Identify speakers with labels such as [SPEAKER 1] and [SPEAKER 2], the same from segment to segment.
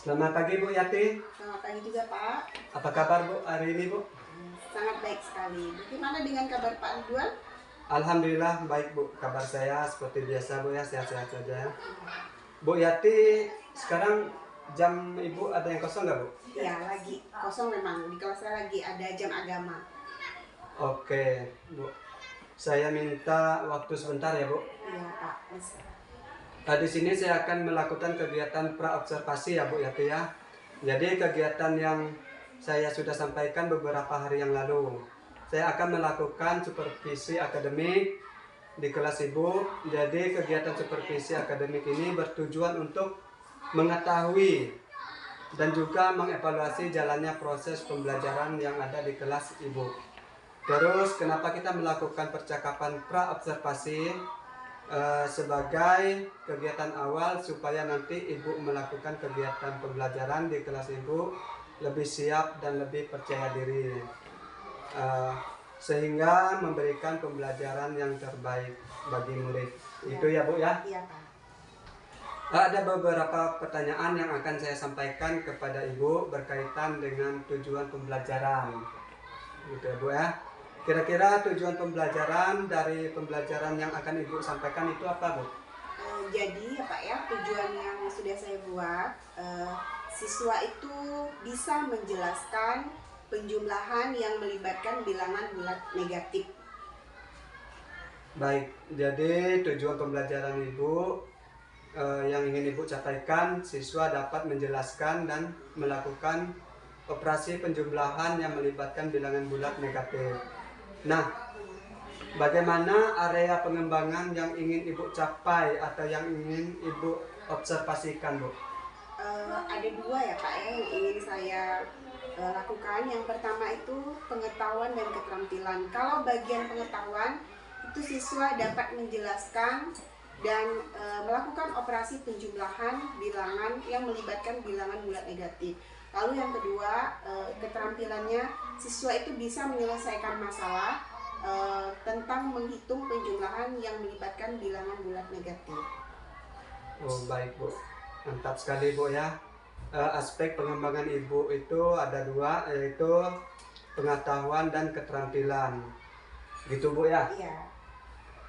[SPEAKER 1] Selamat pagi Bu Yati.
[SPEAKER 2] Selamat pagi juga Pak.
[SPEAKER 1] Apa kabar Bu hari ini Bu?
[SPEAKER 2] Sangat baik sekali. Bagaimana dengan kabar Pak Ridwan?
[SPEAKER 1] Alhamdulillah baik Bu. Kabar saya seperti biasa Bu ya, sehat-sehat saja. Bu Yati, sekarang jam Ibu ada yang kosong nggak Bu?
[SPEAKER 2] Ya, lagi kosong memang. Di kelas saya lagi ada jam agama.
[SPEAKER 1] Oke Bu. Saya minta waktu sebentar ya Bu.
[SPEAKER 2] Iya Pak, bisa.
[SPEAKER 1] Di sini saya akan melakukan kegiatan pra-observasi ya Bu Yati ya. Jadi kegiatan yang saya sudah sampaikan beberapa hari yang lalu. Saya akan melakukan supervisi akademik di kelas Ibu. Jadi kegiatan supervisi akademik ini bertujuan untuk mengetahui dan juga mengevaluasi jalannya proses pembelajaran yang ada di kelas Ibu. Terus kenapa kita melakukan percakapan pra-observasi? Sebagai kegiatan awal supaya nanti Ibu melakukan kegiatan pembelajaran di kelas Ibu lebih siap dan lebih percaya diri, sehingga memberikan pembelajaran yang terbaik bagi murid. Itu ya Bu ya?
[SPEAKER 2] Iya Pak.
[SPEAKER 1] Ada beberapa pertanyaan yang akan saya sampaikan kepada Ibu berkaitan dengan tujuan pembelajaran. Gitu ya Bu ya. Kira-kira tujuan pembelajaran dari pembelajaran yang akan Ibu sampaikan itu apa Bu?
[SPEAKER 2] Jadi ya Pak ya, tujuan yang sudah saya buat, siswa itu bisa menjelaskan penjumlahan yang melibatkan bilangan bulat negatif.
[SPEAKER 1] Baik, jadi tujuan pembelajaran Ibu yang ingin Ibu sampaikan, siswa dapat menjelaskan dan melakukan operasi penjumlahan yang melibatkan bilangan bulat negatif. Nah, bagaimana area pengembangan yang ingin Ibu capai atau yang ingin Ibu observasikan, Bu?
[SPEAKER 2] Ada dua ya Pak ya yang ingin saya lakukan. Yang pertama itu pengetahuan dan keterampilan. Kalau bagian pengetahuan itu siswa dapat menjelaskan dan melakukan operasi penjumlahan bilangan yang melibatkan bilangan bulat negatif. Lalu yang kedua, keterampilannya siswa itu bisa menyelesaikan masalah tentang menghitung penjumlahan yang melibatkan bilangan bulat negatif.
[SPEAKER 1] Oh baik Bu, mantap sekali Bu ya. Aspek pengembangan Ibu itu ada dua, yaitu pengetahuan dan keterampilan. Gitu Bu ya?
[SPEAKER 2] Iya.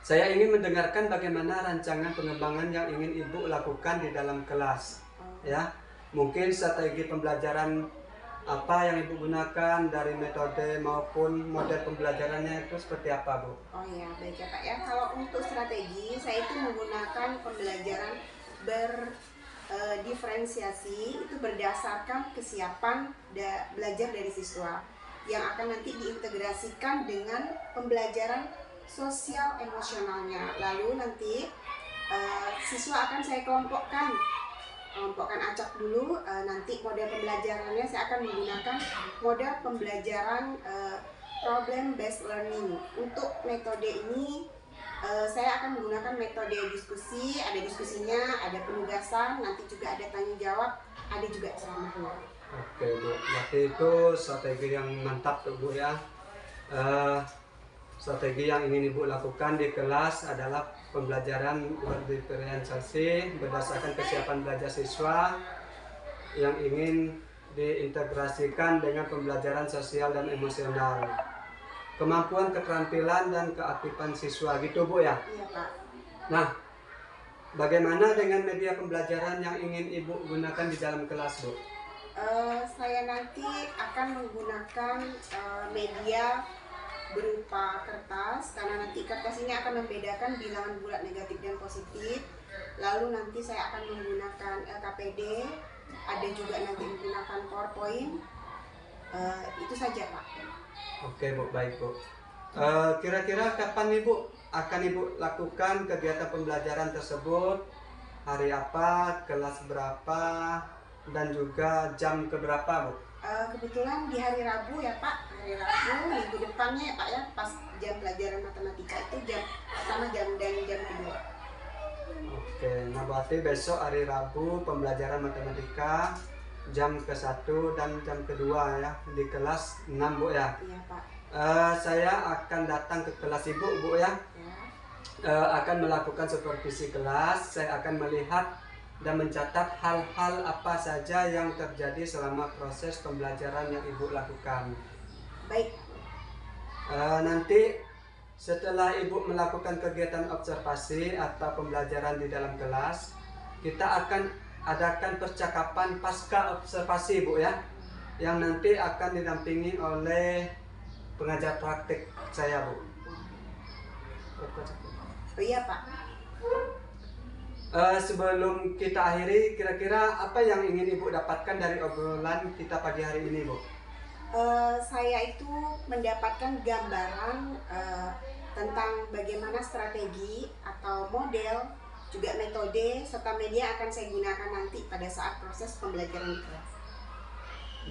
[SPEAKER 1] Saya ingin mendengarkan bagaimana rancangan pengembangan yang ingin Ibu lakukan di dalam kelas. Ya, mungkin strategi pembelajaran apa yang Ibu gunakan dari metode maupun model pembelajarannya itu seperti apa Bu?
[SPEAKER 2] Oh iya, baik ya Pak ya. Kalau untuk strategi, saya itu menggunakan pembelajaran berdiferensiasi itu berdasarkan kesiapan belajar dari siswa yang akan nanti diintegrasikan dengan pembelajaran sosial emosionalnya. Lalu nanti siswa akan saya kelompokkan acak dulu. Nanti model pembelajarannya saya akan menggunakan model pembelajaran problem based learning. Untuk metode ini saya akan menggunakan metode diskusi. Ada diskusinya, ada penugasan, nanti juga ada tanya jawab, ada juga ceramahnya.
[SPEAKER 1] Oke Bu, berarti itu strategi yang mantap tuh Bu ya. Strategi yang ingin Ibu lakukan di kelas adalah pembelajaran berdiferensiasi berdasarkan kesiapan belajar siswa yang ingin diintegrasikan dengan pembelajaran sosial dan emosional. Kemampuan, keterampilan, dan keaktifan siswa gitu Bu ya.
[SPEAKER 2] Iya Pak.
[SPEAKER 1] Nah, bagaimana dengan media pembelajaran yang ingin Ibu gunakan di dalam kelas Bu?
[SPEAKER 2] Saya nanti akan menggunakan media berupa kertas, karena nanti kertas ini akan membedakan bilangan bulat negatif dan positif. Lalu nanti saya akan menggunakan LKPD, ada juga nanti menggunakan PowerPoint. Itu saja Pak.
[SPEAKER 1] Oke Bu, baik Bu. Kira-kira kapan Ibu akan Ibu lakukan kegiatan pembelajaran tersebut? Hari apa, kelas berapa, dan juga jam keberapa Bu?
[SPEAKER 2] Kebetulan di hari Rabu ya Pak, hari Rabu minggu depannya ya Pak ya, pas jam pelajaran matematika itu jam pertama jam kedua.
[SPEAKER 1] Oke, nah berarti besok hari Rabu pembelajaran matematika jam ke-1 dan jam kedua ya di kelas 6 Bu ya.
[SPEAKER 2] Iya Pak.
[SPEAKER 1] Saya akan datang ke kelas Ibu Bu ya.
[SPEAKER 2] Ya.
[SPEAKER 1] Akan melakukan supervisi kelas. Saya akan melihat dan mencatat hal-hal apa saja yang terjadi selama proses pembelajaran yang Ibu lakukan.
[SPEAKER 2] Baik.
[SPEAKER 1] Nanti setelah Ibu melakukan kegiatan observasi atau pembelajaran di dalam kelas, kita akan adakan percakapan pasca observasi, Bu, ya, yang nanti akan didampingi oleh pengajar praktik saya, Bu.
[SPEAKER 2] Oh iya, Pak.
[SPEAKER 1] Sebelum kita akhiri, kira-kira apa yang ingin Ibu dapatkan dari obrolan kita pagi hari ini, Bu?
[SPEAKER 2] Saya itu mendapatkan gambaran tentang bagaimana strategi atau model, juga metode, serta media akan saya gunakan nanti pada saat proses pembelajaran di kelas.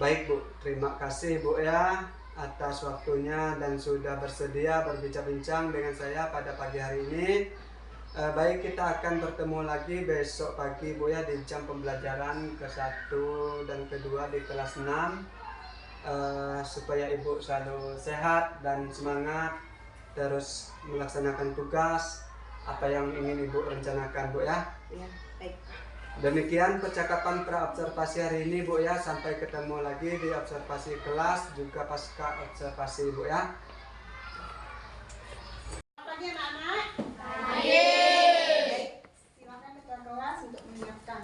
[SPEAKER 1] Baik, Bu, terima kasih, Bu, ya, atas waktunya dan sudah bersedia berbincang-bincang dengan saya pada pagi hari ini. Baik, kita akan bertemu lagi besok pagi, Bu, ya, di jam pembelajaran ke-1 dan ke-2 di kelas 6. Supaya Ibu selalu sehat dan semangat terus melaksanakan tugas apa yang ingin Ibu rencanakan, Bu, ya.
[SPEAKER 2] Ya, baik.
[SPEAKER 1] Demikian percakapan pra-observasi hari ini, Bu, ya. Sampai ketemu lagi di observasi kelas juga pasca observasi, Bu, ya.
[SPEAKER 2] Pagi anak-anak. Baik, silakan ketua kelas untuk menyiapkan.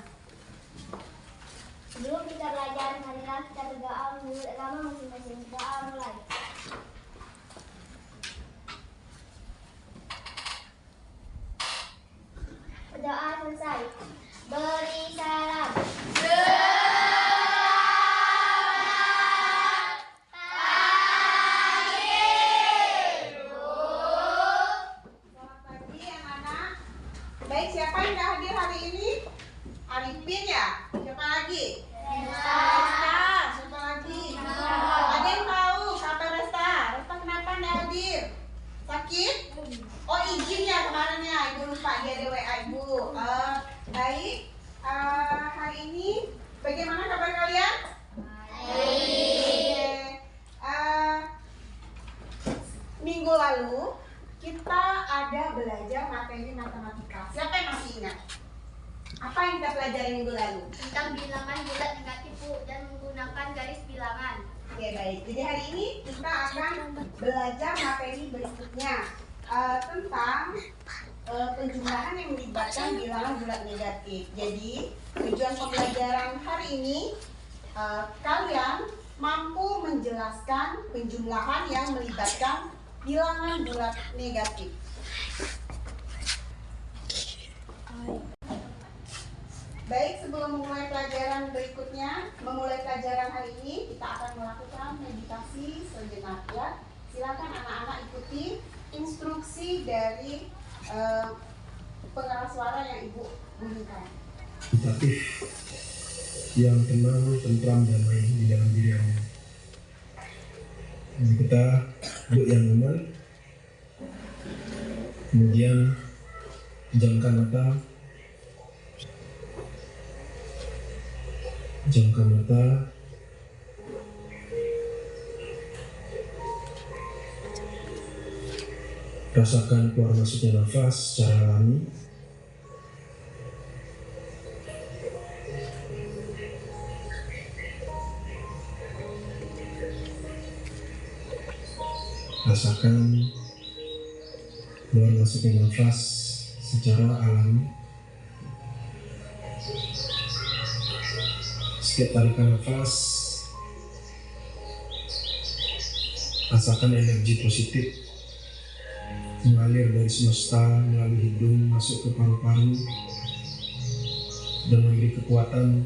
[SPEAKER 3] Sebelum kita belajar, marilah kita berdoa menurut agama masing-masing. Doa mulai. Berdoa selesai. Beri salam.
[SPEAKER 2] Selamat pagi anak-anak. Baik, siapa yang sudah hadir hari ini? Arifin ya? Siapa lagi? Resta. Siapa lagi? Ada yang tahu kabar Resta? Resta kenapa nggak hadir? Sakit? Oh, izin ya kemarin ya, Ibu lupa dia ada WA Ibu. Baik, hari ini bagaimana kabar kalian? Baik. Minggu lalu kita ada belajar materi matematika. Siapa yang masih ingat? Apa yang kita pelajari minggu lalu?
[SPEAKER 3] Tentang bilangan bulat negatif, Bu, dan menggunakan garis bilangan.
[SPEAKER 2] Oke, baik. Jadi hari ini kita akan belajar materi berikutnya tentang penjumlahan yang melibatkan bilangan bulat negatif. Jadi tujuan pembelajaran hari ini kalian mampu menjelaskan penjumlahan yang melibatkan bilangan bulat negatif. Baik, sebelum memulai pelajaran berikutnya, memulai pelajaran hari ini, kita akan melakukan meditasi sejenak, ya. Silakan anak-anak ikuti instruksi dari pengeras suara yang Ibu bunyikan.
[SPEAKER 4] Meditatif yang tenang, tentram, damai di dalam diri Anda. Jadi kita duduk yang nyaman, kemudian pejamkan mata. Pejamkan mata. Rasakan keluar masuknya nafas secara alami. Rasakan keluar masuknya nafas secara alami. Setiap tarikan nafas, rasakan energi positif mengalir dari semesta melalui hidung masuk ke paru-paru dan memberi kekuatan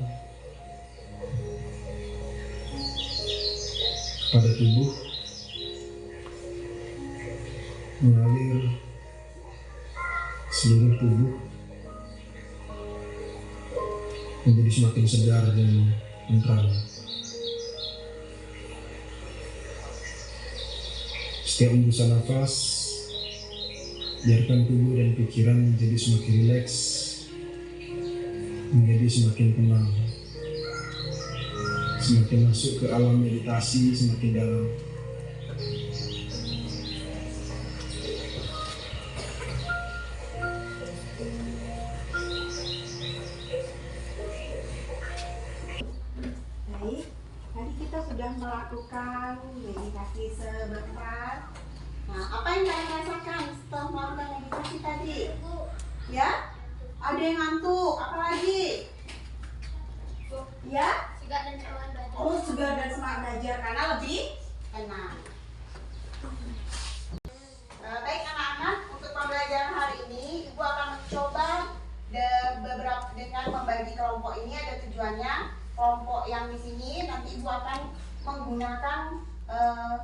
[SPEAKER 4] kepada tubuh, mengalir seluruh tubuh menjadi semakin segar dan tentram. Setiap hembusan nafas, biarkan tubuh dan pikiran menjadi semakin rileks, menjadi semakin tenang, semakin masuk ke alam meditasi semakin dalam.
[SPEAKER 2] sudah melakukan meditasi sebentar. Nah, apa yang kalian rasakan setelah melakukan meditasi tadi? Ya? Ada yang ngantuk, apalagi? Ya?
[SPEAKER 3] Segar dan semangat belajar.
[SPEAKER 2] Oh, segar dan semangat belajar karena lebih tenang. Baik anak-anak, untuk pembelajaran hari ini Ibu akan mencoba beberapa dengan membagi kelompok ini. Ada tujuannya. Kelompok yang di sini nanti Ibu akan menggunakan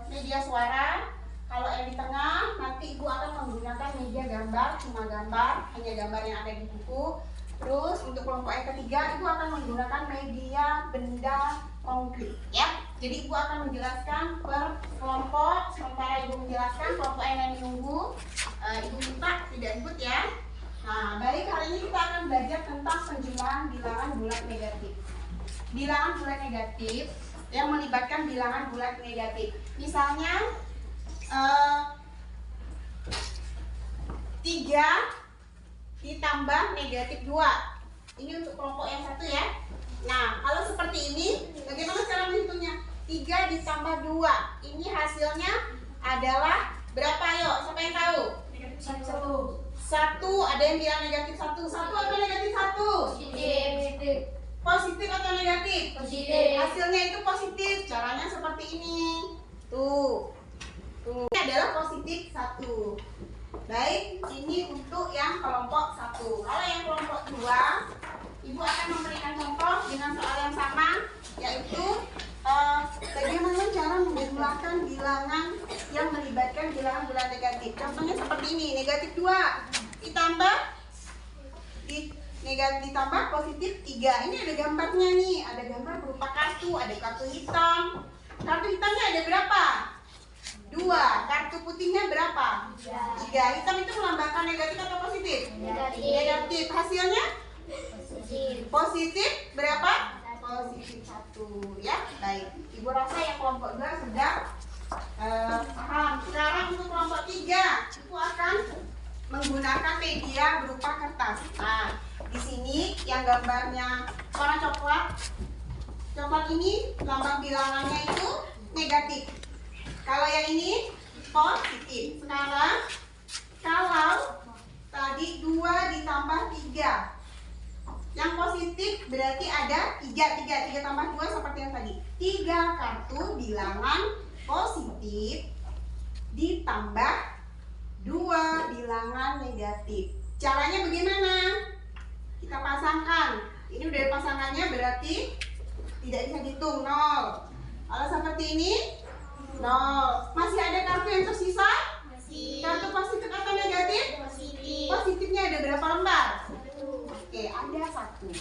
[SPEAKER 2] media suara. Kalau yang di tengah nanti Ibu akan menggunakan media gambar, cuma gambar, hanya gambar yang ada di buku. Terus untuk kelompok yang ketiga Ibu akan menggunakan media benda konkret, ya. Jadi Ibu akan menjelaskan per kelompok. Sementara Ibu menjelaskan, kelompok yang lain menunggu. Ibu minta tidak ribut ya. Nah, baik, hari ini kita akan belajar tentang penjumlahan bilangan bulat negatif. Bilangan bulat negatif yang melibatkan bilangan bulat negatif. Misalnya 3 ditambah negatif 2. Ini untuk kelompok yang satu ya. Nah, kalau seperti ini, bagaimana cara menghitungnya? 3 ditambah 2. Ini hasilnya adalah berapa? Yuk, siapa yang tahu? 1. Ada yang bilang negatif 1. 1 atau negatif 1?
[SPEAKER 3] Positif.
[SPEAKER 2] Positif atau negatif?
[SPEAKER 3] Positif.
[SPEAKER 2] Hasilnya itu positif. Caranya seperti ini. Tuh. Ini adalah positif 1. Baik, ini untuk yang kelompok 1. Kalau yang kelompok 2, Ibu akan memberikan contoh dengan soal yang sama, yaitu bagaimana cara menjumlahkan bilangan yang melibatkan bilangan bulat negatif. Contohnya seperti ini, negatif 2 ditambah ditambah positif 3. Ini ada gambarnya nih, ada gambar berupa kartu, ada kartu hitam. Kartu hitamnya ada berapa? 2. Kartu putihnya berapa? 3. Hitam itu melambangkan negatif atau positif? Negatif. Hasilnya? Positif berapa? Positif 1 ya. Baik. Ibu rasa yang kelompok 2 sudah paham. Sekarang untuk kelompok 3, Ibu akan menggunakan media berupa kertas. Nah, di sini yang gambarnya warna coklat. Coklat ini lambang bilangannya itu negatif. Kalau yang ini positif. Sekarang kalau tadi 2 ditambah 3, yang positif berarti ada 3 tambah 2 seperti yang tadi. 3 kartu bilangan positif ditambah 2 bilangan negatif. Caranya bagaimana? Kita pasangkan. Ini udah pasangannya berarti tidak bisa dihitung, 0. Kalau seperti ini 0. Masih ada kartu yang tersisa?
[SPEAKER 3] Masih.
[SPEAKER 2] Kartu positif atau negatif?
[SPEAKER 3] Positif.
[SPEAKER 2] Positifnya ada berapa lembar? Oke, ada 1.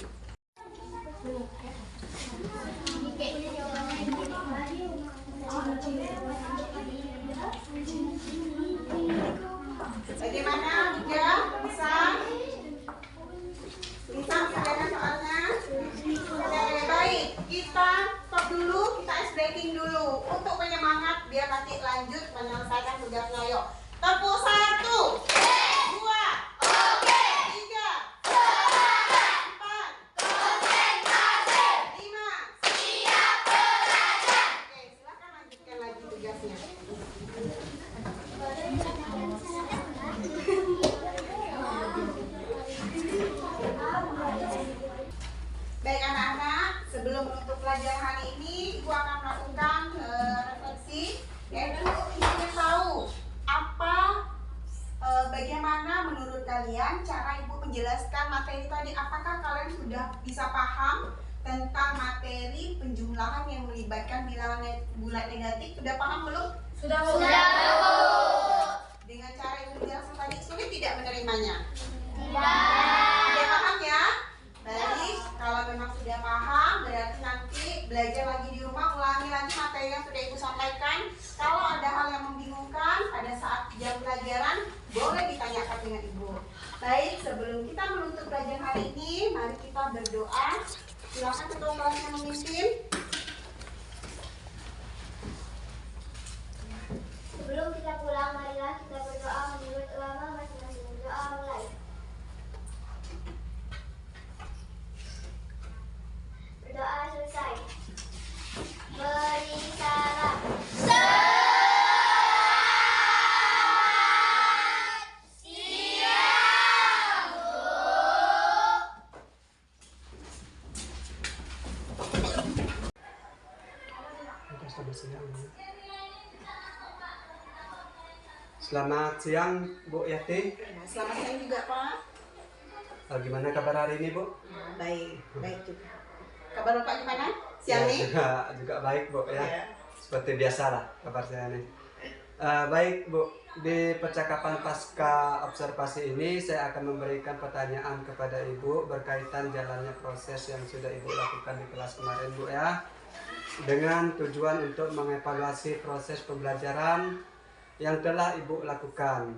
[SPEAKER 2] Bagaimana juga bisa mengerjakan soalnya? Oke, baik. Kita stop dulu, kita ice breaking dulu untuk penyemangat biar nanti lanjut menyelesaikan tugasnya. Yuk, tepuk 1, 2, 3, 4, 5. Oke, silakan lanjutkan lagi tugasnya. Baik anak-anak, sebelum menutup pelajaran hari ini, Ibu akan melakukan refleksi, yaitu Ibu ingin tahu bagaimana menurut kalian cara Ibu menjelaskan materi tadi. Apakah kalian sudah bisa paham tentang materi penjumlahan yang melibatkan bilangan bulat negatif? Sudah paham belum?
[SPEAKER 3] Sudah.
[SPEAKER 2] Dengan cara Ibu jelaskan tadi, sulit tidak menerimanya?
[SPEAKER 3] Tidak.
[SPEAKER 2] Sudah paham ya? Baik, kalau memang sudah paham, berarti nanti belajar lagi di rumah, ulangi lagi materi yang sudah Ibu sampaikan. Kalau ada hal yang membingungkan pada saat jam pelajaran, boleh ditanyakan dengan Ibu. Baik, sebelum kita menutup pelajaran hari ini, mari kita berdoa. Silakan ketua kelasnya memimpin.
[SPEAKER 3] Sebelum kita pulang, marilah kita berdoa menurut ulama masing-masing. Doa mulai. Berdoa selesai. Beri
[SPEAKER 1] Selamat siang. Selamat siang Bu Yati.
[SPEAKER 2] Ya, selamat siang juga Pak.
[SPEAKER 1] Gimana kabar hari ini Bu?
[SPEAKER 2] Nah, baik, baik juga. Kabar Bapak gimana?
[SPEAKER 1] Ya,
[SPEAKER 2] Siang nih?
[SPEAKER 1] juga baik Bu ya.
[SPEAKER 2] Ya.
[SPEAKER 1] Seperti biasa lah kabar saya nih. Baik Bu, di percakapan pasca observasi ini saya akan memberikan pertanyaan kepada Ibu berkaitan jalannya proses yang sudah Ibu lakukan di kelas kemarin Bu ya, dengan tujuan untuk mengevaluasi proses pembelajaran yang telah Ibu lakukan.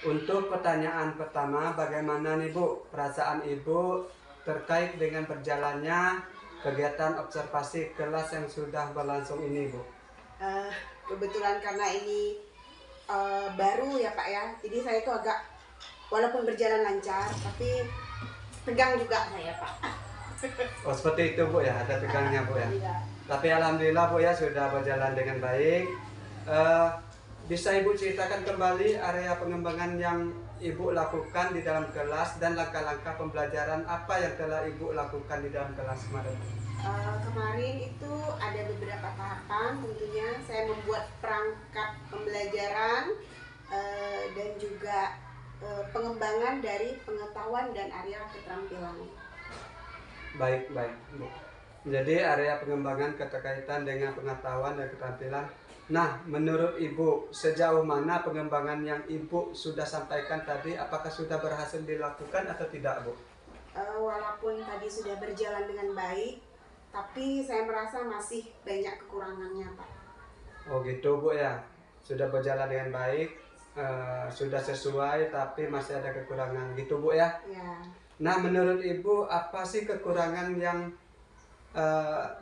[SPEAKER 1] Untuk pertanyaan pertama, bagaimana nih Bu perasaan Ibu terkait dengan berjalannya kegiatan observasi kelas yang sudah berlangsung ini Bu?
[SPEAKER 2] Kebetulan karena ini baru ya Pak ya, jadi saya itu agak walaupun berjalan lancar tapi tegang juga saya Pak.
[SPEAKER 1] Oh seperti itu Bu ya, ada tegangnya Bu ya.
[SPEAKER 2] Iya.
[SPEAKER 1] Tapi alhamdulillah Bu ya sudah berjalan dengan baik. Bisa Ibu ceritakan kembali area pengembangan yang Ibu lakukan di dalam kelas dan langkah-langkah pembelajaran apa yang telah Ibu lakukan di dalam kelas kemarin?
[SPEAKER 2] Kemarin itu ada beberapa tahapan, tentunya saya membuat perangkat pembelajaran dan juga pengembangan dari pengetahuan dan area keterampilan.
[SPEAKER 1] Baik Bu. Jadi area pengembangan keterkaitan dengan pengetahuan dan keterampilan. Nah, menurut Ibu, sejauh mana pengembangan yang Ibu sudah sampaikan tadi, apakah sudah berhasil dilakukan atau tidak Bu?
[SPEAKER 2] Walaupun tadi sudah berjalan dengan baik, tapi saya merasa masih banyak kekurangannya Pak.
[SPEAKER 1] Oh gitu Bu ya, sudah berjalan dengan baik, sudah sesuai tapi masih ada kekurangan gitu Bu ya.
[SPEAKER 2] Ya.
[SPEAKER 1] Nah menurut Ibu apa sih kekurangan yang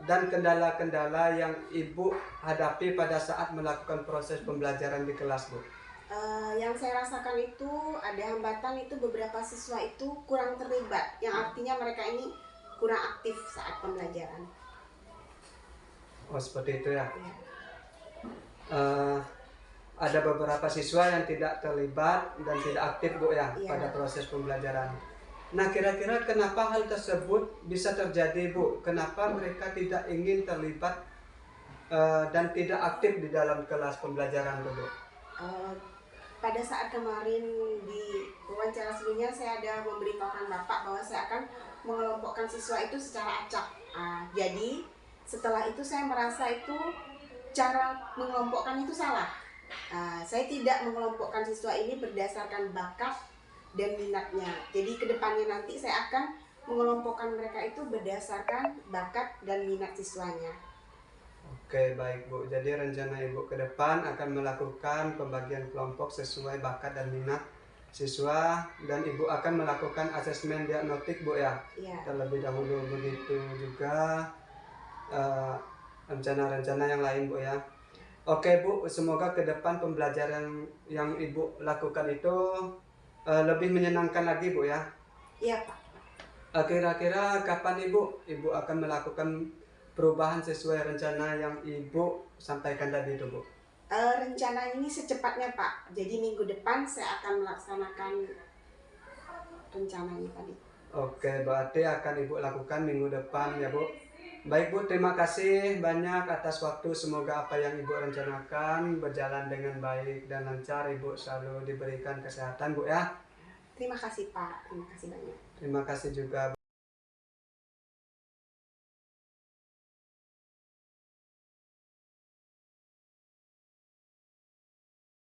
[SPEAKER 1] dan kendala-kendala yang Ibu hadapi pada saat melakukan proses pembelajaran di kelas Bu?
[SPEAKER 2] Yang saya rasakan itu ada hambatan, itu beberapa siswa itu kurang terlibat, yang artinya mereka ini kurang aktif saat pembelajaran.
[SPEAKER 1] Oh seperti itu ya.
[SPEAKER 2] Ya.
[SPEAKER 1] Ada beberapa siswa yang tidak terlibat dan tidak aktif Bu ya,
[SPEAKER 2] Iya.
[SPEAKER 1] pada proses pembelajaran. Nah kira-kira kenapa hal tersebut bisa terjadi Bu? Kenapa mereka tidak ingin terlibat dan tidak aktif di dalam kelas pembelajaran Bu?
[SPEAKER 2] Pada saat kemarin di wawancara sebelumnya saya ada memberitahukan Bapak bahwa saya akan mengelompokkan siswa itu secara acak. Jadi setelah itu saya merasa itu cara mengelompokkan itu salah. Saya tidak mengelompokkan siswa ini berdasarkan bakat dan minatnya. Jadi kedepannya nanti saya akan mengelompokkan mereka itu berdasarkan bakat dan minat siswanya.
[SPEAKER 1] Oke baik Bu, jadi rencana Ibu ke depan akan melakukan pembagian kelompok sesuai bakat dan minat siswa, dan Ibu akan melakukan asesmen diagnostik Bu ya,
[SPEAKER 2] Iya.
[SPEAKER 1] terlebih dahulu. Begitu juga rencana-rencana yang lain Bu ya. Oke Bu, semoga ke depan pembelajaran yang Ibu lakukan itu lebih menyenangkan lagi Bu ya.
[SPEAKER 2] Iya Pak.
[SPEAKER 1] Kira-kira kapan Ibu akan melakukan perubahan sesuai rencana yang Ibu sampaikan tadi itu Bu?
[SPEAKER 2] Rencana ini secepatnya Pak. Jadi minggu depan saya akan melaksanakan rencananya tadi.
[SPEAKER 1] Oke, berarti akan Ibu lakukan minggu depan ya Bu. Baik Bu, terima kasih banyak atas waktu. Semoga apa yang Ibu rencanakan berjalan dengan baik dan lancar. Ibu selalu diberikan kesehatan Bu ya.
[SPEAKER 2] Terima kasih Pak. Terima kasih banyak.
[SPEAKER 1] Terima kasih juga